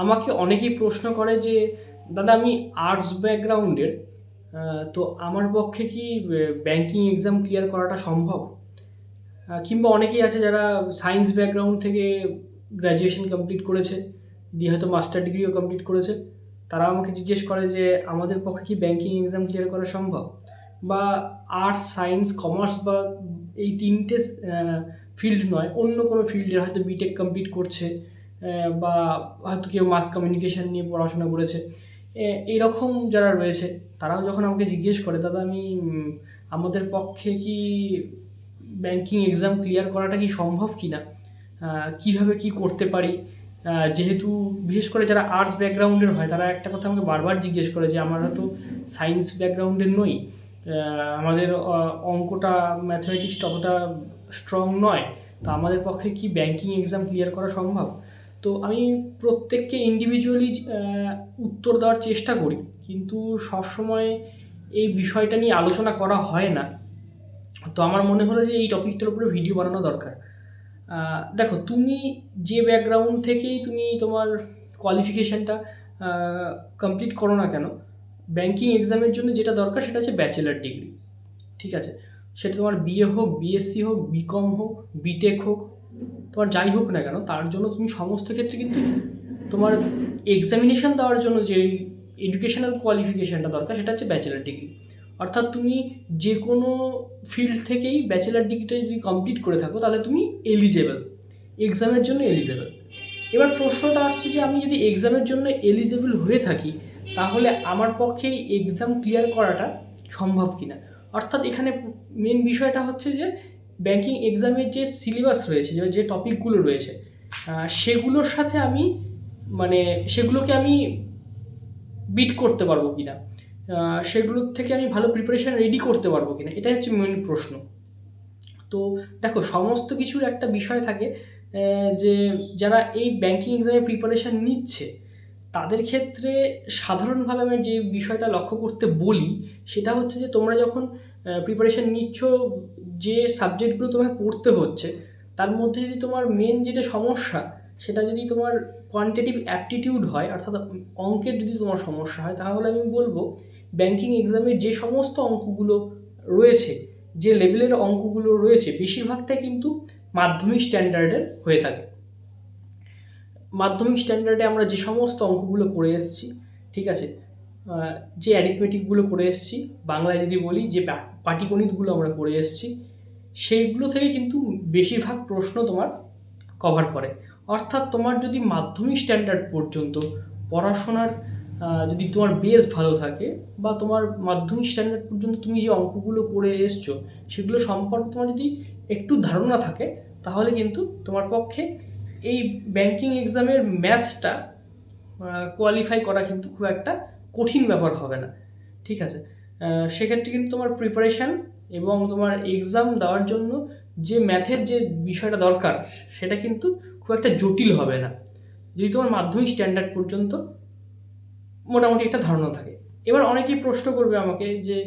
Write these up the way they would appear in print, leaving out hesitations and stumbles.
আমাকে অনেকেই প্রশ্ন করে যে দাদা আমি আর্টস ব্যাকগ্রাউন্ডের, তো আমার পক্ষে কি ব্যাংকিং এক্সাম ক্লিয়ার করাটা সম্ভব? কিংবা অনেকেই আছে যারা সায়েন্স ব্যাকগ্রাউন্ড থেকে গ্র্যাজুয়েশন কমপ্লিট করেছে, দিয়ে হয়তো মাস্টার ডিগ্রিও কমপ্লিট করেছে। তারা আমাকে জিজ্ঞেস করে যে আমাদের পক্ষে কি ব্যাংকিং এক্সাম ক্লিয়ার করা সম্ভব? বা আর্টস, সায়েন্স, কমার্স বা এই তিনটে ফিল্ড নয়, অন্য কোনো ফিল্ডের হয়তো বিটেক কমপ্লিট করছে, বা হয়তো কেউ মাস কমিউনিকেশন নিয়ে পড়াশোনা করেছে, এইরকম যারা রয়েছে তারাও যখন আমাকে জিজ্ঞেস করে দাদা আমি আমাদের পক্ষে কি ব্যাংকিং এক্সাম ক্লিয়ার করাটা কি সম্ভব কি না, কীভাবে কি করতে পারি, যেহেতু বিশেষ করে যারা আর্টস ব্যাকগ্রাউন্ডের হয় তারা একটা কথা আমাকে বারবার জিজ্ঞেস করে যে আমরা তো সায়েন্স ব্যাকগ্রাউন্ডের নই, আমাদের অঙ্কটা, ম্যাথমেটিক্সটা অতটা স্ট্রং নয়, তো আমাদের পক্ষে কি ব্যাংকিং এক্সাম ক্লিয়ার করা সম্ভব? তো আমি প্রত্যেককে ইন্ডিভিজুয়ালি উত্তর দেওয়ার চেষ্টা করি, কিন্তু সবসময় এই বিষয়টা নিয়ে আলোচনা করা হয় না। তো আমার মনে হলো যে এই টপিকটার উপরে ভিডিও বানানো দরকার। দেখো, তুমি যে ব্যাকগ্রাউন্ড থেকেই তুমি তোমার কোয়ালিফিকেশানটা কমপ্লিট করো না কেন, ব্যাংকিং এক্সামের জন্য যেটা দরকার সেটা হচ্ছে ব্যাচেলার ডিগ্রি। ঠিক আছে, সেটা তোমার বিএ হোক, বিএসসি হোক, বিকম হোক, বিটেক হোক, তোমার যাই হোক না কেন, তার জন্য তুমি সমস্ত ক্ষেত্রে কিন্তু তোমার এক্সামিনেশান দেওয়ার জন্য যে এডুকেশনাল কোয়ালিফিকেশানটা দরকার সেটা হচ্ছে ব্যাচেলার ডিগ্রি। অর্থাৎ তুমি যে কোনো ফিল্ড থেকেই ব্যাচেলার ডিগ্রিটা যদি কমপ্লিট করে থাকো তাহলে তুমি এলিজেবল, এক্সামের জন্য এলিজেবল। এবার প্রশ্নটা আসছে যে আমি যদি এক্সামের জন্য এলিজেবল হয়ে থাকি তাহলে আমার পক্ষে এক্সাম ক্লিয়ার করাটা সম্ভব কি না। অর্থাৎ এখানে মেন বিষয়টা হচ্ছে যে ব্যাংকিং এক্সামের যে সিলেবাস রয়েছে, যে টপিকগুলো রয়েছে, সেগুলোর সাথে আমি মানে সেগুলোকে আমি বিট করতে পারবো কি না, সেগুলোর থেকে আমি ভালো প্রিপারেশান রেডি করতে পারবো কি না, এটাই হচ্ছে মেন প্রশ্ন। তো দেখো, সমস্ত কিছুর একটা বিষয় থাকে, যে যারা এই ব্যাংকিং এক্সামে প্রিপারেশান নিচ্ছে তাদের ক্ষেত্রে সাধারণভাবে আমি যে বিষয়টা লক্ষ্য করতে বলি সেটা হচ্ছে যে তোমরা যখন প্রিপারেশান নিচ্ছ, যে সাবজেক্টগুলো তোমায় পড়তে হচ্ছে তার মধ্যে যদি তোমার মেন যেটা সমস্যা সেটা যদি তোমার কোয়ান্টিটিভ অ্যাপটিটিউড হয়, অর্থাৎ অঙ্কের যদি তোমার সমস্যা হয়, তাহলে আমি বলবো ব্যাংকিং এক্সামে যে সমস্ত অঙ্কগুলো রয়েছে, যে লেভেলের অঙ্কগুলো রয়েছে, বেশিরভাগটাই কিন্তু মাধ্যমিক স্ট্যান্ডার্ডের হয়ে থাকে। মাধ্যমিক স্ট্যান্ডার্ডে আমরা যে সমস্ত অঙ্কগুলো করে এসেছি, ঠিক আছে, যে অ্যারিথমেটিকগুলো করে এসেছি, বাংলায় যদি বলি যে পাটিগণিতগুলো আমরা করে এসেছি, সেইগুলো থেকে কিন্তু বেশিরভাগ প্রশ্ন তোমার কভার করে। অর্থাৎ তোমার যদি মাধ্যমিক স্ট্যান্ডার্ড পর্যন্ত পড়াশোনার যদি তোমার বেস ভালো থাকে, বা তোমার মাধ্যমিক স্ট্যান্ডার্ড পর্যন্ত তুমি যে অঙ্কগুলো করে এসছো সেগুলো সম্পর্কে তোমার যদি একটু ধারণা থাকে, তাহলে কিন্তু তোমার পক্ষে এই ব্যাংকিং এক্সামের ম্যাথসটা কোয়ালিফাই করা কিন্তু খুব একটা কঠিন ব্যাপার হবে না। ঠিক আছে, সেক্ষেত্রে কিন্তু তোমার প্রিপারেশান এবং তোমার এক্সাম দেওয়ার জন্য যে ম্যাথের যে বিষয়টা দরকার সেটা কিন্তু খুব একটা জটিল হবে না, যদি তোমার মাধ্যমিক স্ট্যান্ডার্ড পর্যন্ত মোটামুটি একটা ধারণা থাকে। এবার অনেকেই প্রশ্ন করবে আমাকে যে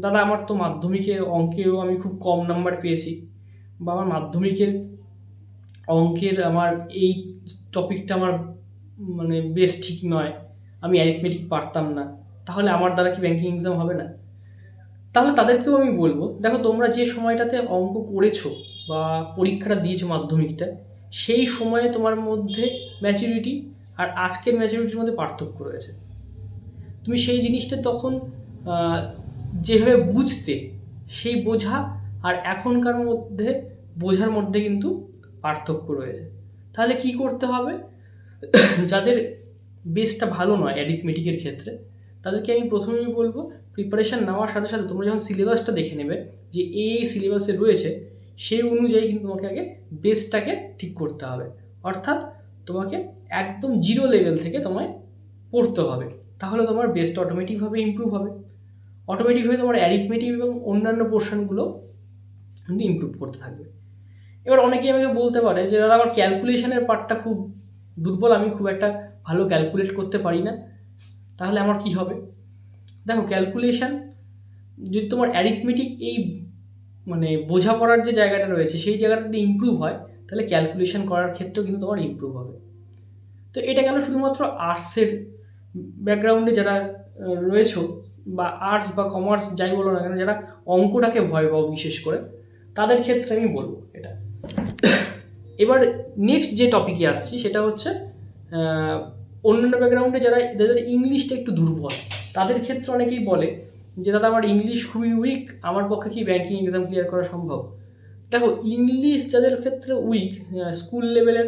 দাদা আমার তো মাধ্যমিকের অঙ্কেও আমি খুব কম নাম্বার পেয়েছি, বা আমার মাধ্যমিকের অঙ্কের আমার এই টপিকটা আমার মানে বেশ ঠিক নয়, আমি অ্যারিথমেটিক পারতাম না, তাহলে আমার দ্বারা কি ব্যাংকিং এক্সাম হবে না? তাহলে তাদেরকেও আমি বলবো, দেখো তোমরা যে সময়টাতে অঙ্ক করেছো বা পরীক্ষাটা দিয়েছো মাধ্যমিকটা, সেই সময়ে তোমার মধ্যে ম্যাচুরিটি আর আজকের ম্যাচুরিটির মধ্যে পার্থক্য রয়েছে। তুমি সেই জিনিসটা তখন যেভাবে বুঝতে, সেই বোঝা আর এখনকার মধ্যে বোঝার মধ্যে কিন্তু পার্থক্য রয়েছে। তাহলে কি করতে হবে? যাদের বেসটা ভালো নয় অ্যারিথমেটিকের ক্ষেত্রে, তাদেরকে আমি প্রথমেই বলবো প্রিপারেশান নেওয়ার সাথে সাথে তোমরা যখন সিলেবাসটা দেখে নেবে যে এই সিলেবাসে রয়েছে, সেই অনুযায়ী কিন্তু তোমাকে আগে বেসটাকে ঠিক করতে হবে। অর্থাৎ তোমাকে একদম জিরো লেভেল থেকে তোমায় পড়তে হবে, তাহলে তোমার বেসটা অটোমেটিকভাবে ইমপ্রুভ হবে। অটোমেটিকভাবে তোমার অ্যারিথমেটিক এবং অন্যান্য পোর্শনগুলো কিন্তু ইমপ্রুভ করতে থাকবে। এবার অনেকেই আমাকে বলতে পারে যে দাদা আমার ক্যালকুলেশনের পার্টটা খুব দুর্বল, আমি খুব একটা ভালো ক্যালকুলেট করতে পারি না, তাহলে আমার কি হবে? দেখো, ক্যালকুলেশন যদি তোমার অ্যারিথমেটিক এই মানে বোঝাপড়ার যে জায়গাটা রয়েছে সেই জায়গাটা যদি ইমপ্রুভ হয়, তাহলে ক্যালকুলেশন করার ক্ষেত্রেও কিন্তু তোমার ইমপ্রুভ হবে। তো এটা গেল শুধুমাত্র আর্টসের ব্যাকগ্রাউন্ডে যারা রয়েছে, বা আর্টস বা কমার্স যাই বলো না কেন, যারা অঙ্কটাকে ভয় পাও বিশেষ করে, তাদের ক্ষেত্রে আমি বলবো এটা। এবার নেক্সট যে টপিকে আসছি সেটা হচ্ছে অন্যান্য ব্যাকগ্রাউন্ডে যাদের ইংলিশটা একটু দুর্বল, তাদের ক্ষেত্রে অনেকেই বলে যে দাদা আমার ইংলিশ খুবই উইক, আমার পক্ষে কি ব্যাঙ্কিং এক্সাম ক্লিয়ার করা সম্ভব? দেখো, ইংলিশ যাদের ক্ষেত্রে উইক, স্কুল লেভেলের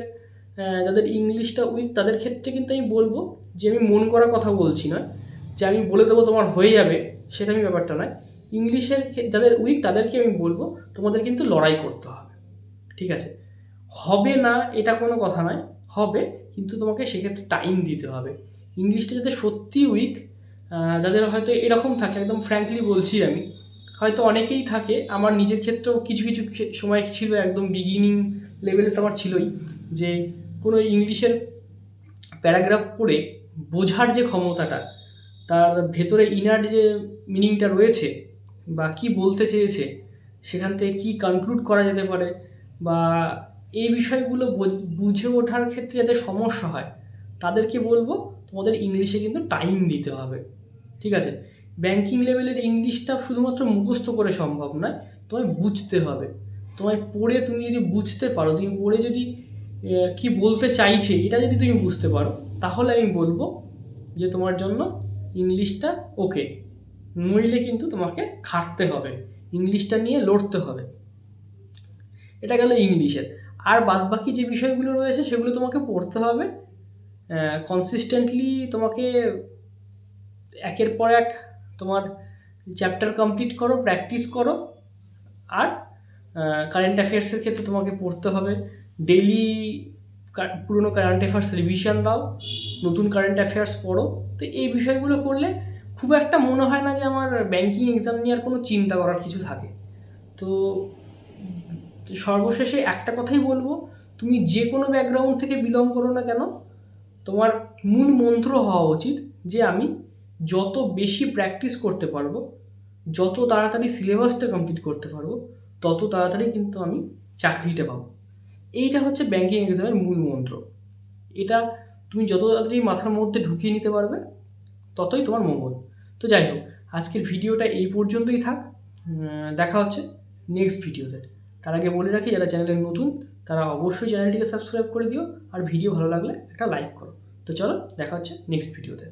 যাদের ইংলিশটা উইক, তাদের ক্ষেত্রে কিন্তু আমি বলবো যে আমি মন করা কথা বলছি না, যে আমি বলে দেবো তোমার হয়ে যাবে, সেটা আমি ব্যাপারটা নয়। ইংলিশের যাদের উইক তাদেরকে আমি বলবো তোমাদের কিন্তু লড়াই করতে হবে, ঠিক আছে? হবে না এটা কোনো কথা নয়, হবে, কিন্তু তোমাকে সেক্ষেত্রে টাইম দিতে হবে। ইংলিশটা যাদের সত্যি উইক, যাদের হয়তো এরকম থাকে, একদম ফ্র্যাঙ্কলি বলছি আমি, হয়তো অনেকেই থাকে, আমার নিজের ক্ষেত্রেও কিছু কিছু সময় ছিল, একদম বিগিনিং লেভেলে তো আমার ছিলই, যে কোনো ইংলিশের প্যারাগ্রাফ পড়ে বোঝার যে ক্ষমতাটা, তার ভেতরে ইনার যে মিনিংটা রয়েছে, বা কি বলতে চেয়েছে, সেখান থেকে কী কনক্লুড করা যেতে পারে, বা এই বিষয়গুলো বুঝে ওঠার ক্ষেত্রে যাদের সমস্যা হয়, তাদেরকে বলবো তোমাদের ইংলিশে কিন্তু টাইম দিতে হবে, ঠিক আছে? ব্যাঙ্কিং লেভেলের ইংলিশটা শুধুমাত্র মুখস্থ করে সম্ভব নয়, তোমায় বুঝতে হবে। তোমায় পড়ে তুমি যদি বুঝতে পারো, তুমি পড়ে যদি কি বলতে চাইছে এটা যদি তুমি বুঝতে পারো, তাহলে আমি বলবো যে তোমার জন্য ইংলিশটা ওকে। নইলে কিন্তু তোমাকে খাটতে হবে, ইংলিশটা নিয়ে লড়তে হবে। এটা গেল ইংলিশের। আর বাদবাকি যে বিষয়গুলো রয়েছে সেগুলো তোমাকে পড়তে হবে কনসিস্টেন্টলি, তোমাকে একের পর এক তোমার চ্যাপ্টার কমপ্লিট করো, প্র্যাকটিস করো। আর কারেন্ট অ্যাফেয়ার্সের ক্ষেত্রে তোমাকে পড়তে হবে, ডেইলি পুরনো কারেন্ট অ্যাফেয়ার্স রিভিশন দাও, নতুন কারেন্ট অ্যাফেয়ার্স পড়ো। তো এই বিষয়গুলো করলে খুব একটা মনে হয় না যে আমার ব্যাঙ্কিং এক্সাম নিয়ে আর কোনো চিন্তা করার কিছু থাকে। তো সর্বশেষে একটা কথাই বলবো, তুমি যে কোনো ব্যাকগ্রাউন্ড থেকে বিলং করো না কেন, তোমার মূল মন্ত্র হওয়া উচিত যে আমি যত বেশি প্র্যাকটিস করতে পারবো, যত তাড়াতাড়ি সিলেবাসটা কমপ্লিট করতে পারবো, তত তাড়াতাড়ি কিন্তু আমি চাকরিটা পাবো। এইটা হচ্ছে ব্যাঙ্কিং এক্সামের মূল মন্ত্র। এটা তুমি যত তাড়াতাড়ি মাথার মধ্যে ঢুকিয়ে নিতে পারবে, ততই তোমার মঙ্গল। তো যাই হোক, আজকের ভিডিওটা এই পর্যন্তই থাক, দেখা হচ্ছে নেক্সট ভিডিওতে। তার আগে বলে রাখি, যারা চ্যানেলে নতুন তারা অবশ্যই চ্যানেলটিকে সাবস্ক্রাইব করে দিও, আর ভিডিও ভালো লাগলে একটা লাইক করো। তো চলো, দেখা হচ্ছে নেক্সট ভিডিওতে।